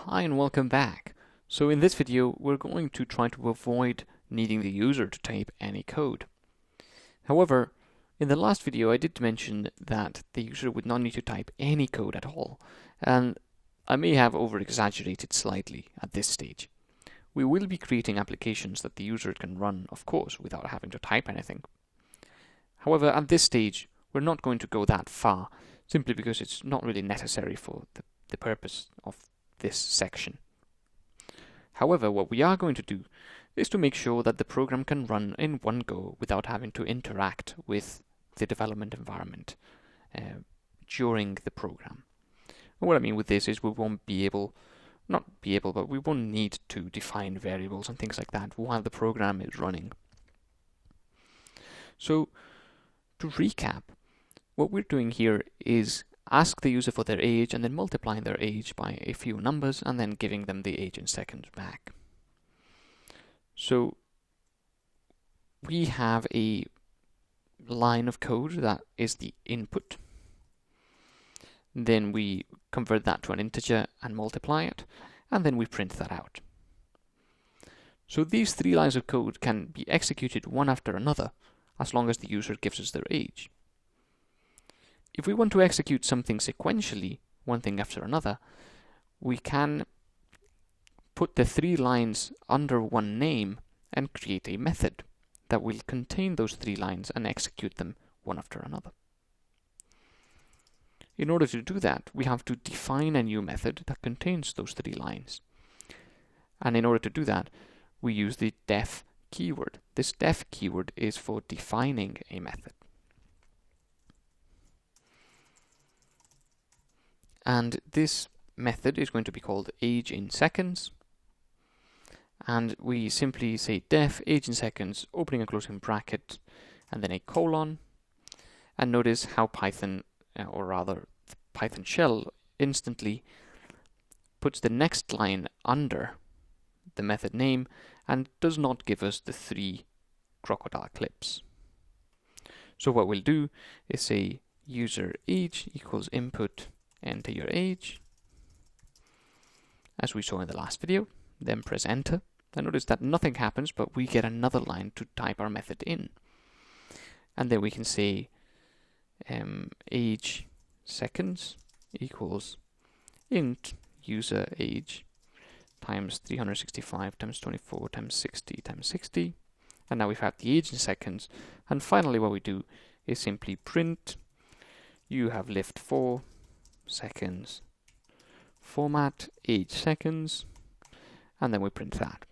Hi and welcome back. So in this video we're going to try to avoid needing the user to type any code. However, in the last video I did mention that the user would not need to type any code at all, and I may have over-exaggerated slightly at this stage. We will be creating applications that the user can run, of course, without having to type anything. However, at this stage we're not going to go that far, simply because it's not really necessary for the purpose of this section. However, what we are going to do is to make sure that the program can run in one go without having to interact with the development environment during the program. And what I mean with this is we won't but we won't need to define variables and things like that while the program is running. So, to recap, what we're doing here is ask the user for their age and then multiplying their age by a few numbers and then giving them the age in seconds back. So we have a line of code that is the input. Then we convert that to an integer and multiply it, and then we print that out. So these three lines of code can be executed one after another as long as the user gives us their age. If we want to execute something sequentially, one thing after another, we can put the three lines under one name and create a method that will contain those three lines and execute them one after another. In order to do that, we have to define a new method that contains those three lines. And in order to do that, we use the def keyword. This def keyword is for defining a method. And this method is going to be called age in seconds. And we simply say def age in seconds, opening and closing bracket, and then a colon. And notice how Python, or rather the Python shell, instantly puts the next line under the method name and does not give us the three crocodile clips. So what we'll do is say user age equals input, enter your age, as we saw in the last video, then press enter. Then notice that nothing happens, but we get another line to type our method in. And then we can say age seconds equals int user age times 365 times 24 times 60 times 60. And now we've had the age in seconds. And finally what we do is simply print you have lived 4 seconds, format age seconds, and then we print that.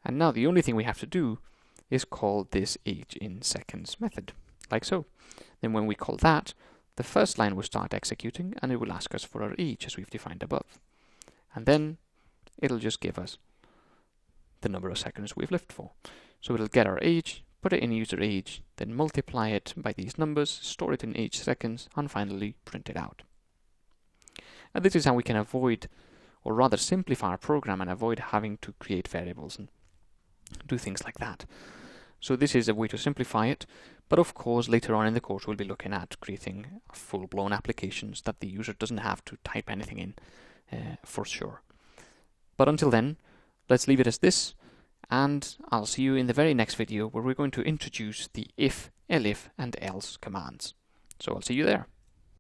And now the only thing we have to do is call this age in seconds method, like so. Then when we call that, the first line will start executing and it will ask us for our age as we've defined above. And then it'll just give us the number of seconds we've lived for. So it'll get our age, put it in user age, then multiply it by these numbers, store it in age seconds, and finally print it out. And this is how we can avoid, or rather simplify our program and avoid having to create variables and do things like that. So this is a way to simplify it, but of course later on in the course we'll be looking at creating full-blown applications that the user doesn't have to type anything in for sure. But until then, let's leave it as this, and I'll see you in the very next video where we're going to introduce the if, elif, and else commands. So I'll see you there.